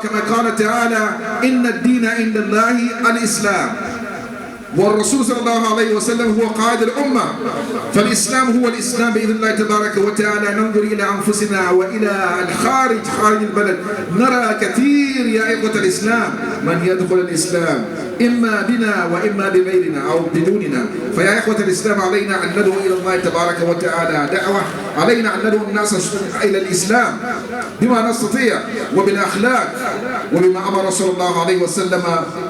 كما قال تعالى إن الدين عند الله الإسلام والرسول صلى الله عليه وسلم هو قائد الأمة فالإسلام هو الإسلام بإذن الله تبارك وتعالى. ننظر إلى أنفسنا وإلى الخارج خارج البلد نرى كثير يا إخوة الإسلام من يدخل الإسلام إما بنا وإما بغيرنا أو بدوننا. فيا إخوة الإسلام علينا أن ندعو إلى الله تبارك وتعالى دعوة، علينا أن ندعو الناس إلى الإسلام بما نستطيع وبالأخلاق وبما أمر صلى الله عليه وسلم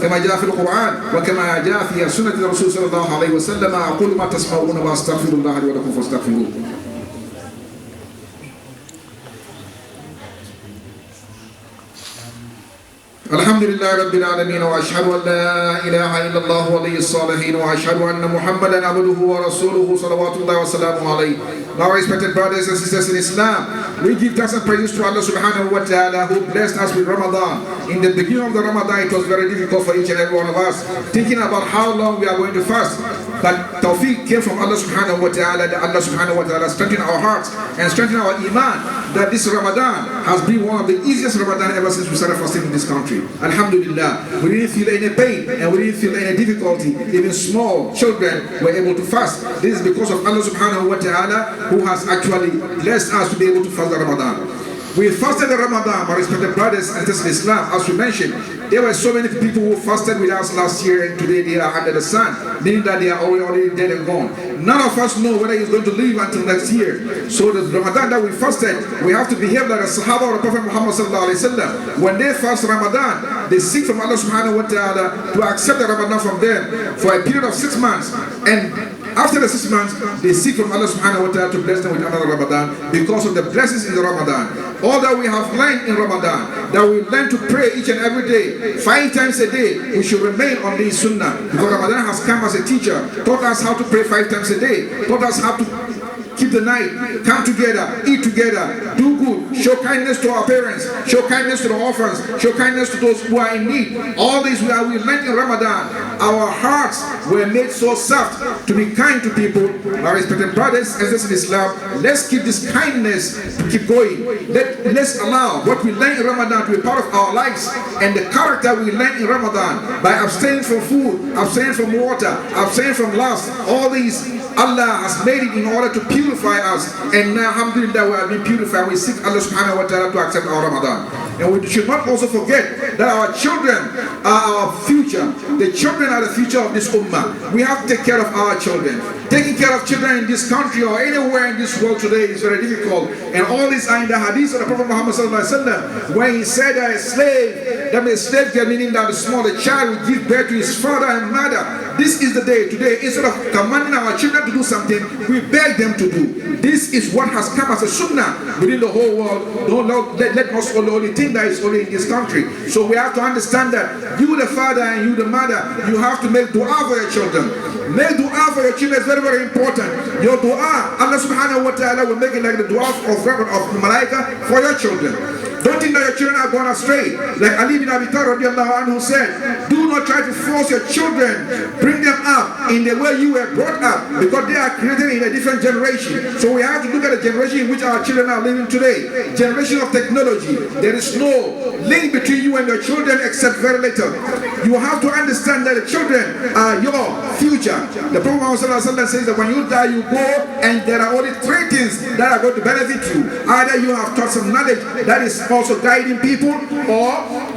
كما جاء في القرآن وكما جاء في سنة الرسول صلى الله عليه وسلم. أقول ما تسمعون وأستغفر الله لي ولكم فاستغفروه. الحمد لله رب العالمين وأشهد أن لا إله إلا الله ولي الصالحين وأشهد أن محمدا عبده ورسوله صلوات الله وسلامه عليه. Now, respected brothers and sisters in Islam, we give thanks and praises to Allah subhanahu wa ta'ala who blessed us with Ramadan. In the beginning of the Ramadan, it was very difficult for each and every one of us, thinking about how long we are going to fast. But tawfiq came from Allah subhanahu wa ta'ala, that Allah subhanahu wa ta'ala strengthened our hearts and strengthened our iman, that this Ramadan has been one of the easiest Ramadan ever since we started fasting in this country. Alhamdulillah, we didn't feel any pain and we didn't feel any difficulty. Even small children were able to fast. This is because of Allah subhanahu wa ta'ala who has actually blessed us to be able to fast the Ramadan. We fasted the Ramadan, my respected brothers and sisters in Islam. As we mentioned, there were so many people who fasted with us last year and today they are under the sun, meaning that they are already dead and gone. None of us know whether he's going to live until next year. So the Ramadan that we fasted, we have to behave like the Sahaba of the Prophet Muhammad sallallahu alaihi wasallam. When they fast Ramadan, they seek from Allah subhanahu wa ta'ala to accept the Ramadan from them for a period of 6 months. And after the 6 months, they seek from Allah subhanahu wa ta'ala to bless them with another Ramadan because of the blessings in the Ramadan. All that we have learned in Ramadan, that we learn to pray each and every day, 5 times a day, we should remain on this sunnah. Because Ramadan has come as a teacher, taught us how to pray 5 times a day, taught us how to keep the night, come together, eat together, do good, show kindness to our parents, show kindness to the orphans, show kindness to those who are in need. All this we learned in Ramadan. Our hearts were made so soft to be kind to people. Our respected brothers and sisters in Islam, let's keep this kindness to keep going. Let's allow what we learned in Ramadan to be part of our lives and the character we learned in Ramadan by abstaining from food, abstaining from water, abstaining from lust. All these Allah has made it in order to purify us, and now alhamdulillah we have been purified. We seek Allah subhanahu wa ta'ala to accept our Ramadan. And we should not also forget that our children are our future. The children are the future of this ummah. We have to take care of our children. Taking care of children in this country or anywhere in this world today is very difficult. And all these are in the hadith of the Prophet Muhammad sallallahu alaihi wasallam, when he said that a slave girl, meaning that the small child will give birth to his father and mother. This is the day today. Instead of commanding our children to do something, we beg them to do. This is what has come as a sunnah within the whole world. Don't let us only think that it's only in this country. So we have to understand that you the father and you the mother, you have to make dua for your children. Make dua for your children is very, very important. Your dua, Allah subhanahu wa ta'ala will make it like the dua of Malaika for your children. Don't think that your children are gone astray. Like Ali bin Abi Talib radiallahu anhu said, do not try to force your children, bring them up in the way you were brought up, because they are created in a different generation. So we have to look at the generation in which our children are living today. Generation of technology. There is no link between you and your children except very little. You have to understand that the children are your future. The Prophet Muhammad says that when you die, you go, and there are only 3 things that are going to benefit you. Either you have taught some knowledge that is also guiding people, or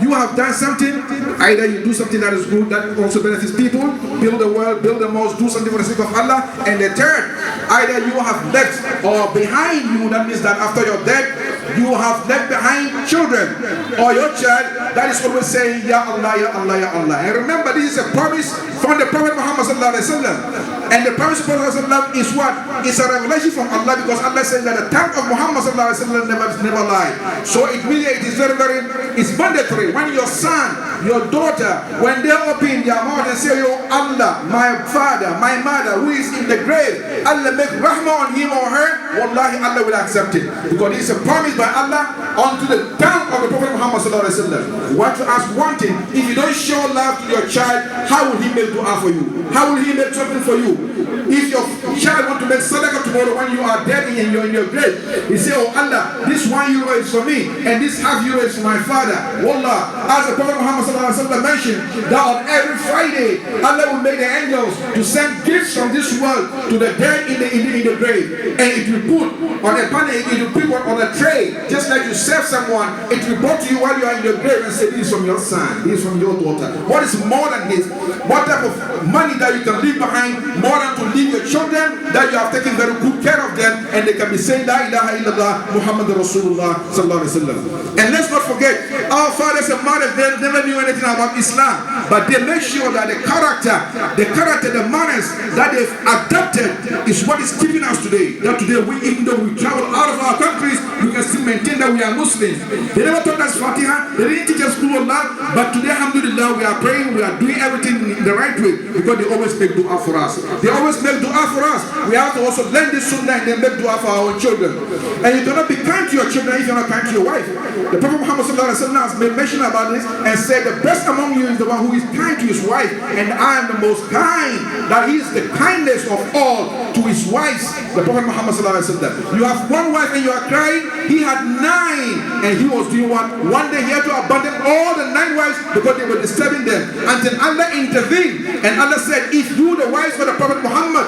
you have done something, either you do something that is good that also benefits people, build the world, build the mosque, do something for the sake of Allah. And the third, either you have left or behind you, that means that after your death you have left behind children, or your child that is always saying Ya Allah, Ya Allah, Ya Allah. And remember, this is a promise from the Prophet Muhammad sallallahu alaihi wasallam. And the promise of Prophet sallallahu alaihi wasallam is what? It's a revelation from Allah, because Allah says that the tongue of Muhammad sallallahu alaihi wasallam never lied. So it means it is it's mandatory when your son, your daughter, when they open their mouth and say, "Oh Allah, my father, my mother who is in the grave, Allah make rahmah on him or her," wallahi Allah will accept it, because it is a promise by Allah unto the tongue of the Prophet Muhammad sallallahu alaihi wasallam. Want to ask one thing: if you don't show love to your child, how will he make dua for you? How will he make something for you? If your child want to make sadaqah tomorrow when you are dead and you're in your grave, he say, oh Allah, this €1 is for me and this €0.5 is for my father. Wallah, as the Prophet Muhammad mentioned, that on every Friday, Allah will make the angels to send gifts from this world to the dead in the grave. And it will put on a panel, it will put on a tray, just like you serve someone, it will brought to you while you are in your grave and say, this is from your son, this is from your daughter. What is more than this? What type of money that you can leave behind, more than to leave your children, that you have taken very good care of them, and they can be saying, La ilaha illallah, Muhammad Rasulullah sallallahu alaihi wasallam. And let's not forget, our fathers and mothers, they never knew anything about Islam, but they make sure that the character, the manners that they've adopted is what is keeping us today. That today, even though we travel out of our countries, we can still maintain that we are Muslims. They never taught us Fatiha, they didn't teach us Qul Allah, but today, alhamdulillah, we are praying, we are doing everything in the right way, because they always make dua for us. They always make dua for us. We have to also learn this sunnah and then make dua for our own children. And you cannot be kind to your children if you're not kind to your wife. The Prophet Muhammad has made mention about this and said, the best among you is the one who is kind to his wife, and I am the most kind. That he is the kindest of all to his wives. The Prophet Muhammad said, you have one wife and you are crying. He had 9 and he was doing one. One day he had to abandon all the 9 wives because they were disturbing them, until Allah intervened and Allah said, if you, the wives of the Prophet Muhammad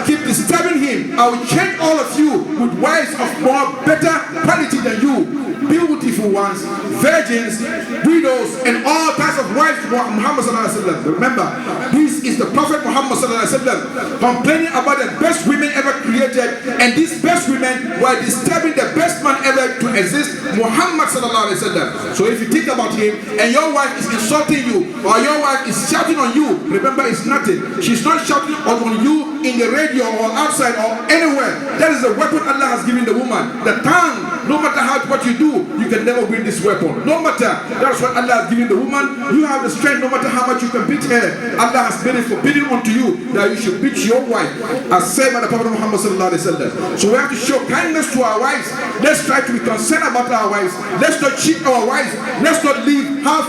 keep disturbing him, I will change all of you with wives of more better quality than you, beautiful ones, virgins, widows, and all types of wives of Muhammad. Remember, this is the Prophet Muhammad complaining about the best women ever created, and these best women were disturbing the best man ever to exist, Muhammad. So if you think about him and your wife is insulting you, or your wife is shouting on you, remember it's nothing. She's not shouting on you in the radio or outside or anywhere. That is the weapon Allah has given the woman. The tongue, no matter what you do, you can never win this weapon. No matter, that's what Allah has given the woman. You have the strength, no matter how much you can beat her. Allah has made it forbidden unto you that you should beat your wife, as said by the Prophet Muhammad. So we have to show kindness to our wives. Let's try to be concerned about our wives. Let's not cheat our wives. Let's not leave half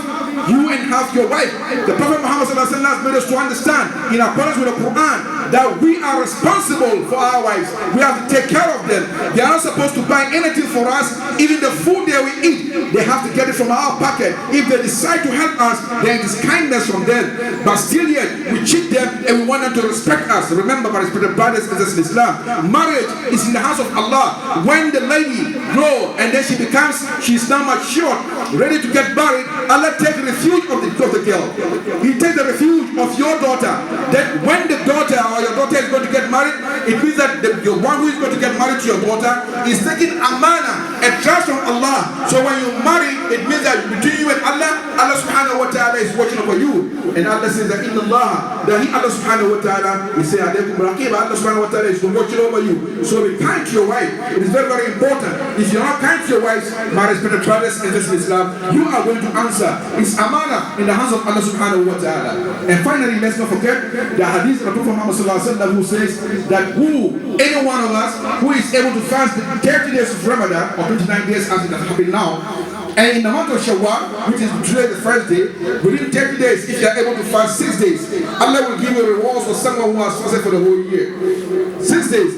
you and half your wife. The Prophet Muhammad has made us to understand, in accordance with the Quran, that we are responsible for our wives. We have to take care of them. They are not supposed to buy anything for us. Even the food that we eat, they have to get it from our pocket. If they decide to help us, then it is kindness from them. But still yet, we cheat them and we want them to respect us. Remember, my respected brothers and sisters in Islam, marriage is in the house of Allah. When the lady grows and then she's now mature, ready to get married, Allah takes refuge of the girl. He takes the refuge of your daughter. That when the daughter or your daughter is going to get married, it means that the one who is going to get married to your daughter is taking amana, a trust from Allah. So when you marry, it means that between you and Allah, Allah subhanahu wa ta'ala is watching over you. And Allah says that in Allah, that Allah subhanahu wa ta'ala is saying, Allah subhanahu wa ta'ala is watching over you. So be kind to your wife. It is very, very important. If you're not kind to your wives, my respected brothers and sisters in Islam, you are going to answer. It's amana in the hands of Allah subhanahu wa ta'ala. And finally, let's not forget the hadith of the Prophet Muhammad sallallahu alaihi wasallam, who says that any one of us who is able to fast 30 days of Ramadan, or 29 days as it has happened now, and in the month of Shawwal, which is today the first day, within 30 days, if you are able to fast 6 days, Allah will give you rewards for someone who has fasted for the whole year. 6 days.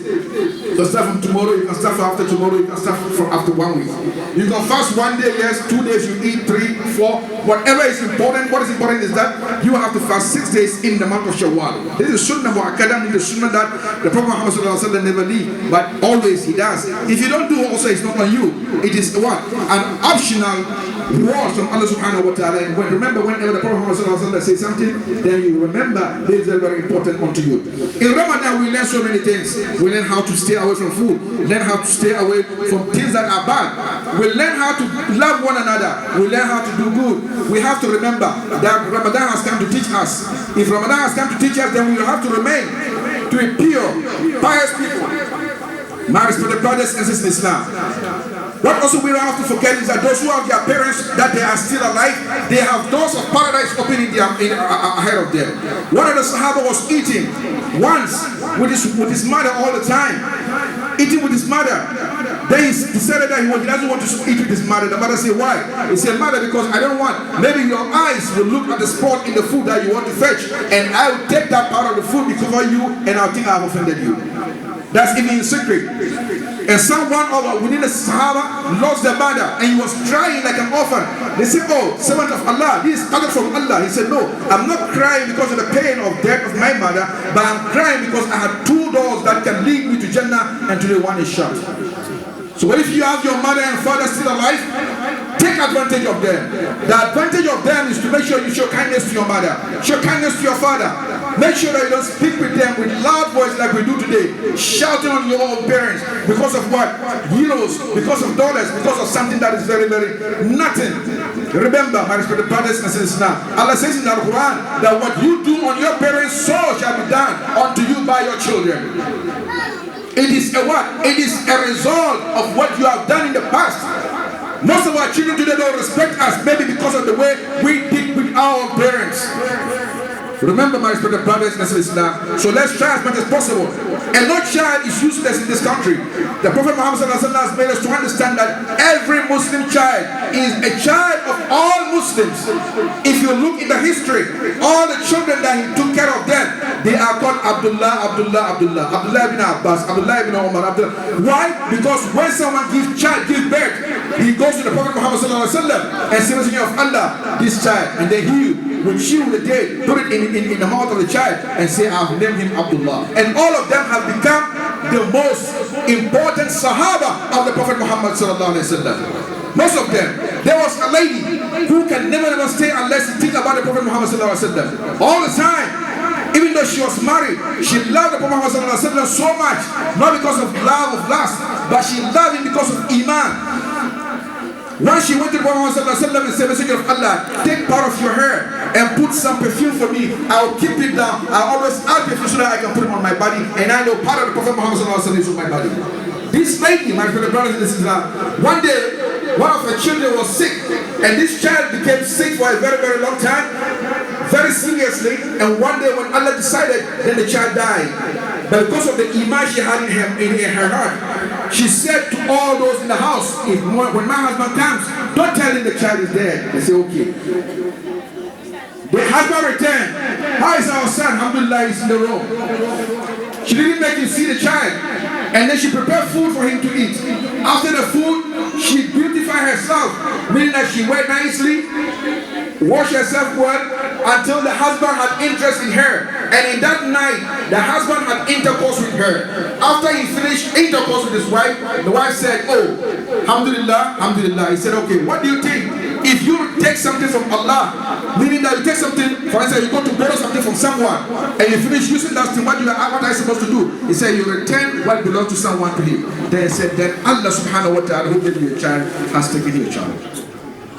You can start from tomorrow, you can start from after tomorrow, you can start from after 1 week. You can fast 1 day, yes, 2 days you eat, 3, 4, whatever is important. What is important is that you have to fast 6 days in the month of Shawwal. This is Sunnah Mu'akkada, this is Sunnah that the Prophet Muhammad never leave, but always he does. If you don't do also, it's not on you. It is what? An optional reward from Allah subhanahu wa ta'ala. And remember, whenever the Prophet Muhammad says something, then you remember this is very important unto you. In Ramadan, we learn so many things. We learn how to stay away from food, learn how to stay away from things that are bad. We learn how to love one another. We learn how to do good. We have to remember that Ramadan has come to teach us. If Ramadan has come to teach us, then we will have to remain to be pure, pious people. My respected brothers and sisters in Islam. What also we don't have to forget is that those who have their parents, that they are still alive, they have doors of paradise open ahead of them. One of the Sahaba was eating once with his mother all the time. Eating with his mother. Then he decided that he doesn't want to eat with his mother. The mother said, why? He said, mother, because I don't want, maybe your eyes will look at the spot in the food that you want to fetch, and I will take that part of the food because of you, and I'll think I've offended you. That's even in secret. And someone within the Sahaba lost their mother, and he was crying like an orphan. They said, oh, servant of Allah, this is coming from Allah. He said, no, I'm not crying because of the pain of death of my mother, but I'm crying because I had two doors that can lead me to Jannah, and today one is shut. So if you have your mother and father still alive, take advantage of them. The advantage of them is to make sure you show kindness to your mother, show kindness to your father. Make sure that you don't speak with them with loud voice like we do today, shouting on your own parents because of what? Euros, because of dollars, because of something that is very, very nothing. Remember, my respected brothers and sisters, now Allah says in the Quran that what you do on your parents, so shall be done unto you by your children. It is a what? It is a result of what you have done in the past. Most of our children today don't respect us, maybe because of the way we did with our parents. Remember, my respected brothers and sisters, so let's try as much as possible. And no child is useless in this country. The Prophet Muhammad has made us to understand that every Muslim child is a child of all Muslims. If you look in the history, all the children that he took care of them, they are called Abdullah ibn Abbas, Abdullah ibn Umar, Abdullah. Why? Because when someone gives birth, he goes to the Prophet Muhammad and says, Messenger of Allah, this child, and then he will chew the day, put it in the mouth of the child, and say, I've named him Abdullah. And all of them have become the most important Sahaba of the Prophet Muhammad sallallahu alaihi wasallam. Most of them. There was a lady who can never stay unless she thinks about the Prophet Muhammad sallallahu alaihi wasallam. All the time. Even though she was married, she loved the Prophet Muhammad sallallahu alaihi wasallam so much, not because of love of lust, but she loved him because of Iman. Once she went to the Prophet ﷺ and said, Messenger of Allah, take part of your hair and put some perfume for me. I will keep it down. I always add perfume so that I can put it on my body. And I know part of the Prophet Muhammad ﷺ is on my body. This lady, my fellow brothers and sisters, one day, one of her children was sick. And this child became sick for a very, very long time, very seriously. And one day when Allah decided, then the child died. But because of the iman she had in her heart, she said to all those in the house, when my husband comes, don't tell him the child is dead. They say, okay. The husband returned. How is our son? Alhamdulillah, he's in the room. She didn't make him see the child. And then she prepared food for him to eat. After the food, she beautified herself, meaning that she went nicely, washed herself well, until the husband had interest in her. And in that night, the husband had intercourse with her. After he finished intercourse with his wife, the wife said, oh, alhamdulillah, alhamdulillah. He said, okay, what do you think? If you take something from Allah, meaning that you take something, for instance, you go to borrow something from someone, and you finish using that thing, what are you supposed to do? He said, you return what belongs to someone to him. Then he said, then Allah subhanahu wa ta'ala, who gave you a child, has taken your child.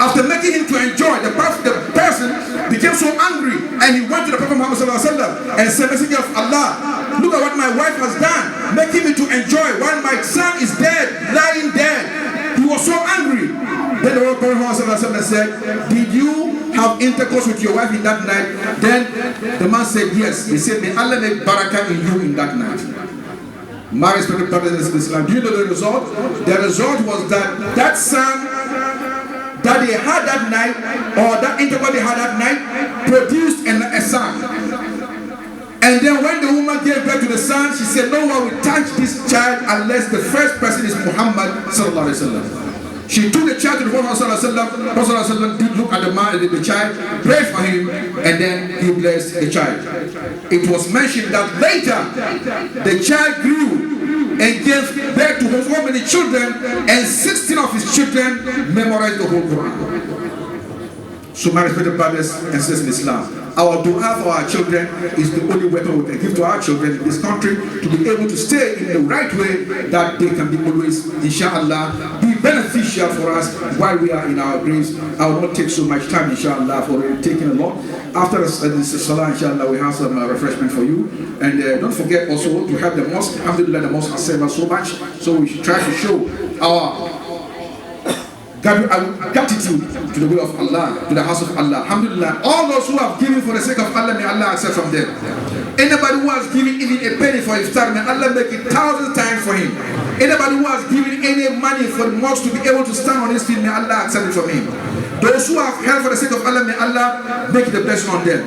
After making him to enjoy, the person became so angry, and he went to the Prophet Muhammad and said, Messenger of Allah, look at what my wife has done, making me to enjoy while my son is dead, lying dead. He was so angry. Then the Prophet Muhammad said, did you have intercourse with your wife in that night? Then the man said, yes. He said, may Allah make barakah in you in that night. My respected brothers and sisters, do you know the result? The result was that that son that they had that night, or that interval they had that night, produced a son. And then when the woman gave birth to the son, she said, no one will touch this child unless the first person is Muhammad sallallahu alaihi wasallam. She took the child to the Prophet sallallahu alaihi wasallam. Prophet sallallahu alaihi wasallam did look at the man, the child, prayed for him, and then he blessed the child. It was mentioned that later the child grew and gave birth to so many children, and 16 of his children memorized the whole Quran. So my respected brothers and sisters in Islam, our dua for our children is the only weapon we can give to our children in this country to be able to stay in the right way, that they can be always, inshallah, be beneficial for us while we are in our graves. I will not take so much time, inshallah, for taking a lot. After this salah, inshallah, we have some refreshment for you. And don't forget also to have the mosque. Alhamdulillah, the mosque has saved us so much. So we should try to show our gratitude to the will of Allah, to the house of Allah. Alhamdulillah, all those who have given for the sake of Allah, may Allah accept from them. Anybody who has given even a penny for iftar, may Allah make it 1,000 times for him. Anybody who has given any money for the mosque to be able to stand on his feet, may Allah accept it from him. Those who have helped for the sake of Allah, may Allah make the blessing on them.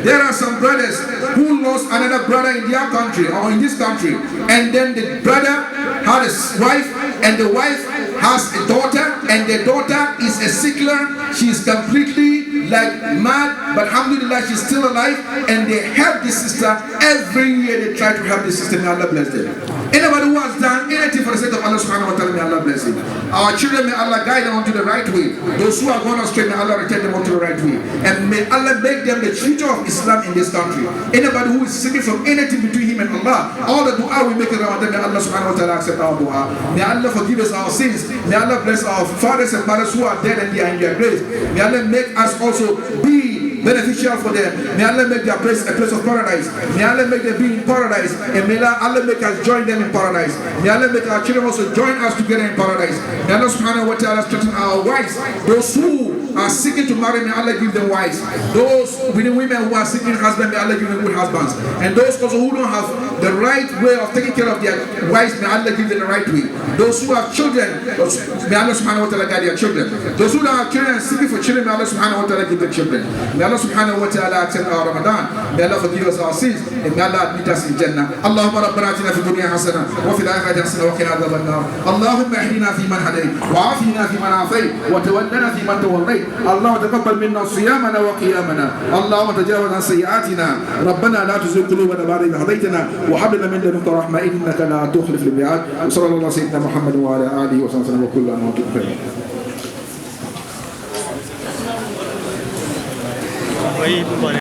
There are some brothers who lost another brother in their country or in this country, and then the brother had a wife, and the wife has a daughter, and the daughter is a sickler. She is completely like mad, but alhamdulillah she's still alive, and they help this sister every year. They try to help this sister. May Allah bless them. Anybody who has done anything for the sake of Allah subhanahu wa ta'ala, may Allah bless him. Our children, may Allah guide them onto the right way. Those who are going astray, may Allah return them onto the right way, and may Allah make them the future of Islam in this country. Anybody who is seeking from anything between him and Allah, all the dua we make around them, may Allah subhanahu wa ta'ala accept our dua. May Allah forgive us our sins. May Allah bless our fathers and mothers who are dead and they are in their graves. May Allah make us also be beneficial for them. May Allah make their place a place of paradise. May Allah make them be in paradise, and may Allah make us join them in paradise. May Allah make our children also join us together in paradise. May Allah subhanahu wa ta'ala strengthen our wives. Those who are seeking to marry, may Allah give them wives. Those women who are seeking husbands, may Allah give them good husbands. And those also who don't have the right way of taking care of their wives, may Allah give them the right way. Those who have children, may Allah subhanahu wa ta'ala guide their children. Those who don't have children and seeking for children, may Allah subhanahu wa ta'ala give them children. May Allah subhanahu wa ta'ala accept our Ramadan. May Allah forgive us our sins, and may Allah admit us in Jannah. Allahumma rabbana atina fid dunya hasana wa fil akhirati hasana wa qina adhaban nar. Allahumma ihdina fi man hadayt wa afina fi man afayt wa tawallana fi man tawallayt. اللهم تقبل منا صيامنا وقيامنا. اللهم تجاوز عن سيئاتنا. ربنا لا تزغ قلوبنا بعد إذ هديتنا وهب لنا من لدنك رحمة إنك لا تخلف الميعاد. وصلى الله على سيدنا محمد وعلى آله وصحبه وسلم وكل عام وأنتم بخير.